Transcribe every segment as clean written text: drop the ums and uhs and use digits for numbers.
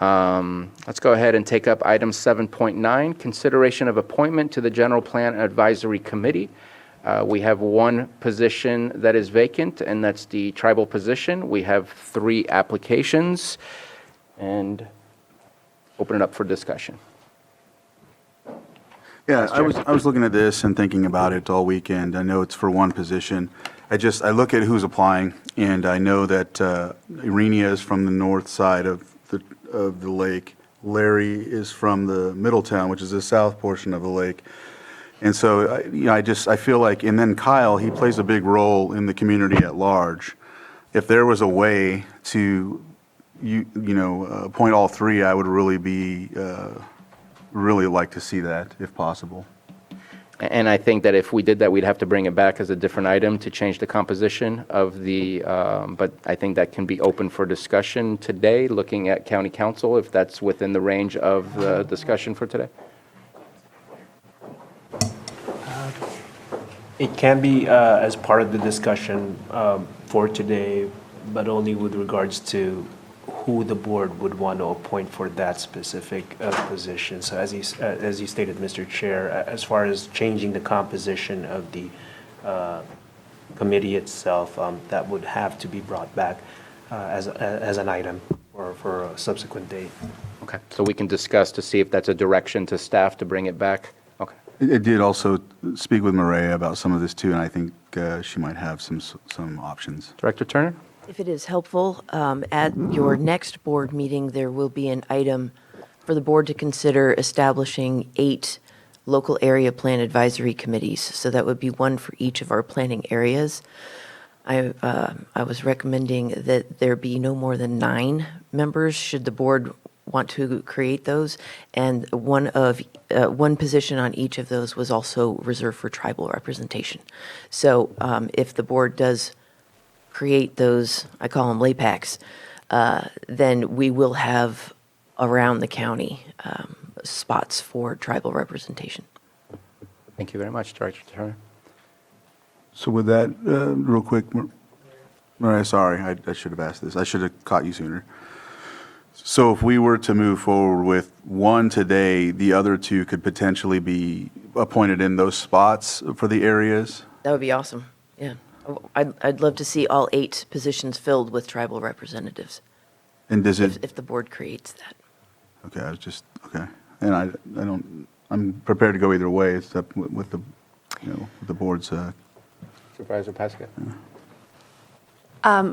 Let's go ahead and take up item 7.9, consideration of appointment to the General Plan Advisory Committee. We have one position that is vacant, and that's the tribal position. We have 3 applications, and open it up for discussion. Yeah, I was looking at this and thinking about it all weekend. I know it's for one position. I look at who's applying, and I know that Irenia is from the north side of the lake. Larry is from the Middletown, which is the south portion of the lake. And so, I feel like, and then Kyle, he plays a big role in the community at large. If there was a way to, appoint all 3, I would really like to see that, if possible. And I think that if we did that, we'd have to bring it back as a different item to change the composition of the, but I think that can be open for discussion today, looking at county council, if that's within the range of the discussion for today. It can be as part of the discussion for today, but only with regards to who the board would want to appoint for that specific position. So as you stated, Mr. Chair, as far as changing the composition of the committee itself, that would have to be brought back as an item for a subsequent date. Okay, so we can discuss to see if that's a direction to staff to bring it back. Okay. I did also speak with Maria about some of this too, and I think she might have some options. Director Turner? If it is helpful, at your next board meeting, there will be an item for the board to consider establishing 8 local area plan advisory committees. So that would be one for each of our planning areas. I was recommending that there be no more than 9 members should the board want to create those, and one position on each of those was also reserved for tribal representation. So if the board does create those, I call them LAPACs, then we will have around the county spots for tribal representation. Thank you very much, Director Turner. So with that, real quick, Maria, sorry, I should have asked this. I should have caught you sooner. So if we were to move forward with one today, the other 2 could potentially be appointed in those spots for the areas? That would be awesome, yeah. I'd love to see all 8 positions filled with tribal representatives. And does it? If the board creates that. Okay, okay. And I'm prepared to go either way, except with the, with the board's. Supervisor Pascal?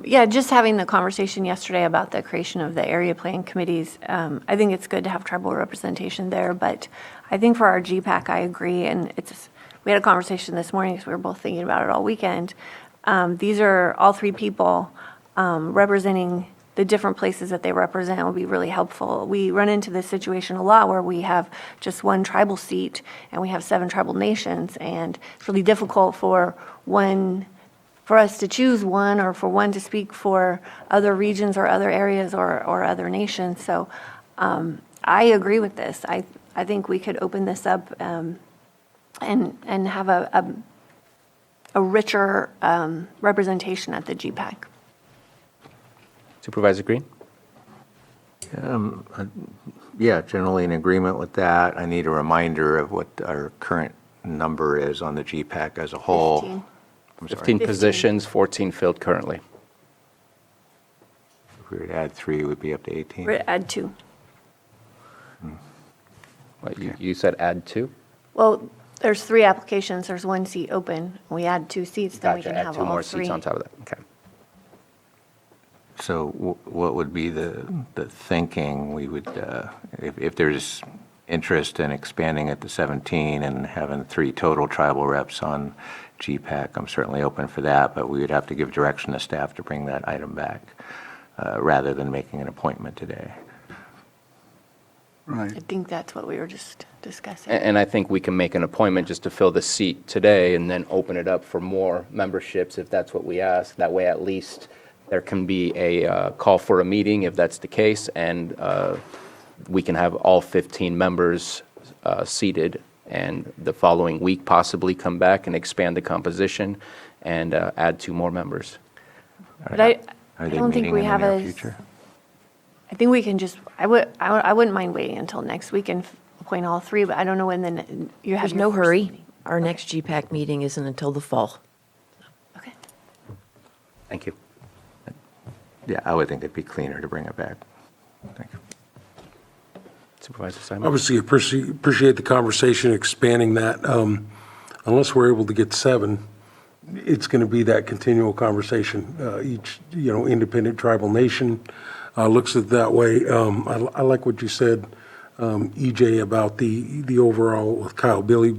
Yeah, just having the conversation yesterday about the creation of the area plan committees, I think it's good to have tribal representation there, but I think for our GPAC, I agree, and we had a conversation this morning because we were both thinking about it all weekend. These are all 3 people representing the different places that they represent will be really helpful. We run into this situation a lot where we have just one tribal seat and we have 7 tribal nations, and it's really difficult for us to choose one, or for one to speak for other regions or other areas or other nations. So I agree with this. I think we could open this up and have a richer representation at the GPAC. Supervisor Green? Yeah, generally in agreement with that. I need a reminder of what our current number is on the GPAC as a whole. 15. I'm sorry. 15 positions, 14 filled currently. If we were to add 3, it would be up to 18. We're add 2. What, you said add 2? Well, there's 3 applications. There's 1 seat open. We add 2 seats, then we Gotcha, can add have 2 all more 3. seats on top of that, okay. So what would be the thinking? We would, if there's interest in expanding it to 17 and having 3 total tribal reps on GPAC, I'm certainly open for that, but we would have to give direction to staff to bring that item back rather than making an appointment today. Right. I think that's what we were just discussing. And I think we can make an appointment just to fill the seat today and then open it up for more memberships if that's what we ask. That way, at least there can be a call for a meeting if that's the case, and we can have all 15 members seated, and the following week possibly come back and expand the composition and add 2 more members. But I Are they don't think meeting we in the have near a. future? I think we can just, I wouldn't mind waiting until next week and appoint all three, but I don't know when then you have There's your no first hurry. meeting. Our next GPAC meeting isn't until the fall. Okay. Thank you. Yeah, I would think it'd be cleaner to bring it back. Thank you. Supervisor Simon? Obviously, appreciate the conversation, expanding that. Unless we're able to get 7, it's going to be that continual conversation. Each, independent tribal nation looks at it that way. I like what you said, EJ, about the overall with Kyle Billy,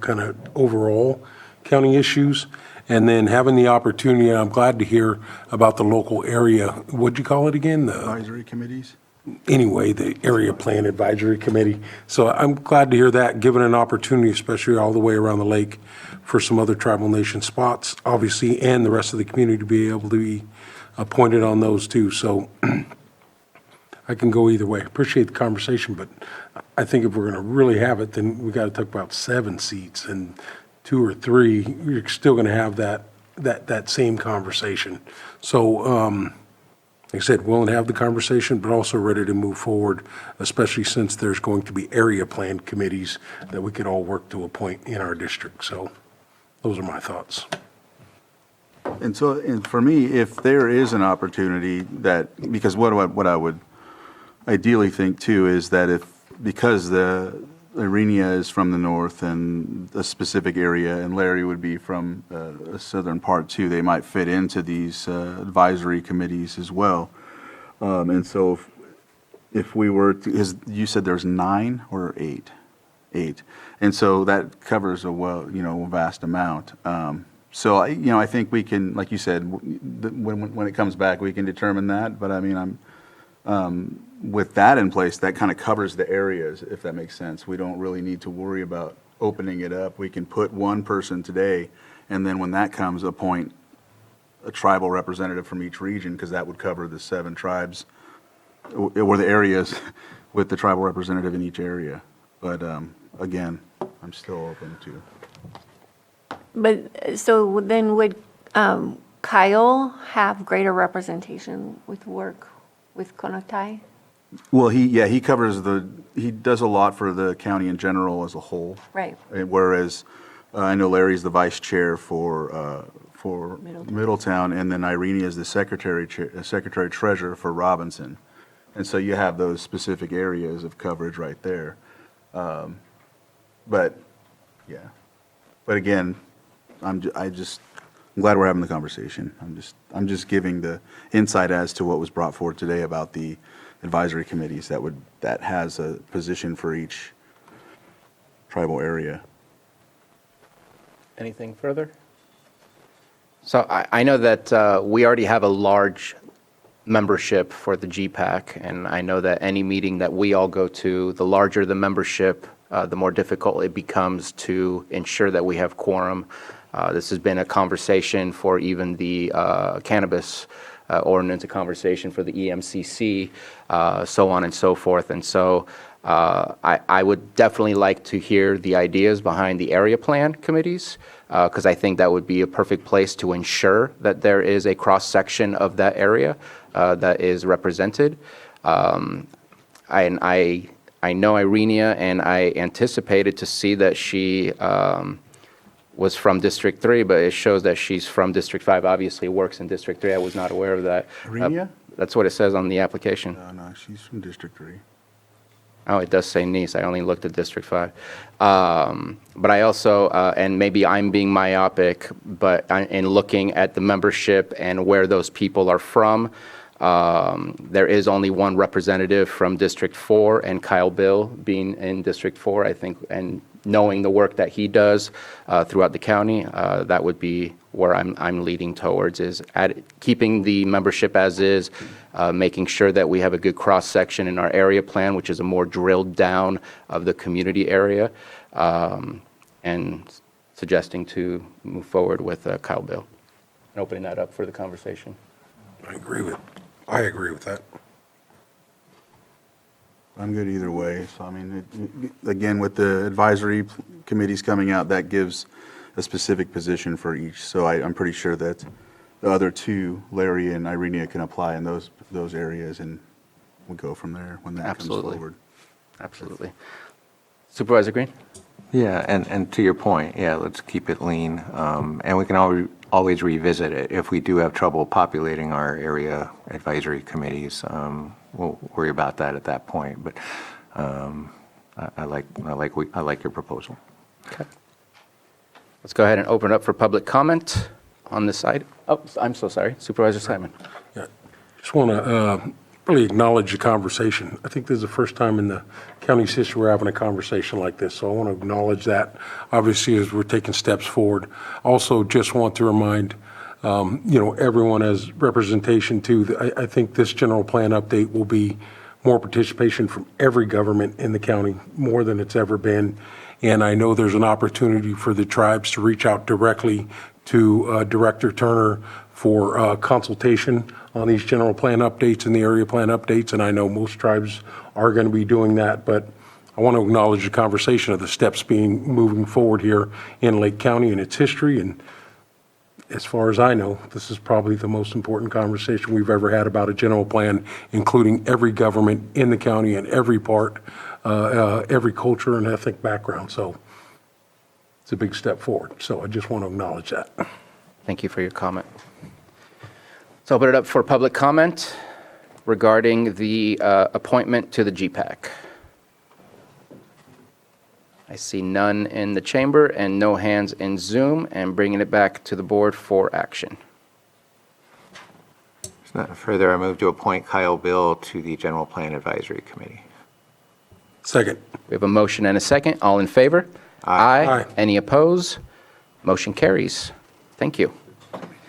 kind of overall county issues. And then having the opportunity, I'm glad to hear about the local area, what'd you call it again? Advisory committees? Anyway, the Area Plan Advisory Committee. So I'm glad to hear that, given an opportunity, especially all the way around the lake, for some other tribal nation spots, obviously, and the rest of the community to be able to be appointed on those too. So I can go either way. Appreciate the conversation, but I think if we're going to really have it, then we got to talk about 7 seats, and 2 or 3, you're still going to have that same conversation. So, like I said, willing to have the conversation, but also ready to move forward, especially since there's going to be area plan committees that we could all work to appoint in our district. So those are my thoughts. And so, and for me, if there is an opportunity that, because what I would ideally think too is that because the Irenia is from the north and a specific area, and Larry would be from a southern part too, they might fit into these advisory committees as well. And so if we were to, you said there's 9 or 8? 8. And so that covers a vast amount. So I think we can, like you said, when it comes back, we can determine that. But I mean, with that in place, that kind of covers the areas, if that makes sense. We don't really need to worry about opening it up. We can put one person today, and then when that comes, appoint a tribal representative from each region, because that would cover the 7 tribes or the areas with the tribal representative in each area. But again, I'm still open to. But, so then would Kyle have greater representation with work with Konaktai? Well, he covers he does a lot for the county in general as a whole. Right. Whereas I know Larry's the vice chair for Middletown, and then Irene is the secretary treasurer for Robinson. And so you have those specific areas of coverage right there. But again, I'm glad we're having the conversation. I'm just giving the insight as to what was brought forward today about the advisory committees that has a position for each tribal area. Anything further? So I know that we already have a large membership for the GPAC, and I know that any meeting that we all go to, the larger the membership, the more difficult it becomes to ensure that we have quorum. This has been a conversation for even the cannabis ordinance, a conversation for the EMCC, so on and so forth. And so I would definitely like to hear the ideas behind the area plan committees, because I think that would be a perfect place to ensure that there is a cross-section of that area that is represented. I know Irenia, and I anticipated to see that she was from District 3, but it shows that she's from District 5, obviously works in District 3. I was not aware of that. Irenia? That's what it says on the application. No, she's from District 3. Oh, it does say Nice. I only looked at District 5. But I also, and maybe I'm being myopic, but in looking at the membership and where those people are from, there is only one representative from District 4, and Kyle Bill being in District 4, I think, and knowing the work that he does throughout the county, that would be where I'm leading towards, is keeping the membership as is, making sure that we have a good cross-section in our area plan, which is a more drilled down of the community area, and suggesting to move forward with Kyle Bill and opening that up for the conversation. I agree with that. I'm good either way. So, I mean, again, with the advisory committees coming out, that gives a specific position for each. So I'm pretty sure that the other 2, Larry and Irenia, can apply in those areas. And we'll go from there when that comes Absolutely. forward. Absolutely. Supervisor Green? Yeah, and to your point, yeah, let's keep it lean. And we can always revisit it. If we do have trouble populating our area advisory committees, we'll worry about that at that point. But I like your proposal. Okay. Let's go ahead and open it up for public comment on this item. Oh, I'm so sorry. Supervisor Simon. Yeah. Just want to really acknowledge the conversation. I think this is the first time in the county's history we're having a conversation like this, so I want to acknowledge that, obviously, as we're taking steps forward. Also, just want to remind, everyone as representation too, I think this general plan update will be more participation from every government in the county, more than it's ever been. And I know there's an opportunity for the tribes to reach out directly to Director Turner for consultation on these general plan updates and the area plan updates, and I know most tribes are going to be doing that, but I want to acknowledge the conversation of the steps moving forward here in Lake County and its history, and as far as I know, this is probably the most important conversation we've ever had about a general plan, including every government in the county and every part, every culture and ethnic background, so it's a big step forward, so I just want to acknowledge that. Thank you for your comment. Let's open it up for public comment regarding the appointment to the GPAC. I see none in the chamber and no hands in Zoom, and bringing it back to the board for action. There's nothing further. I move to appoint Kyle Bill to the General Plan Advisory Committee. Second. We have a motion and a second. All in favor? Aye. Any opposed? Motion carries. Thank you.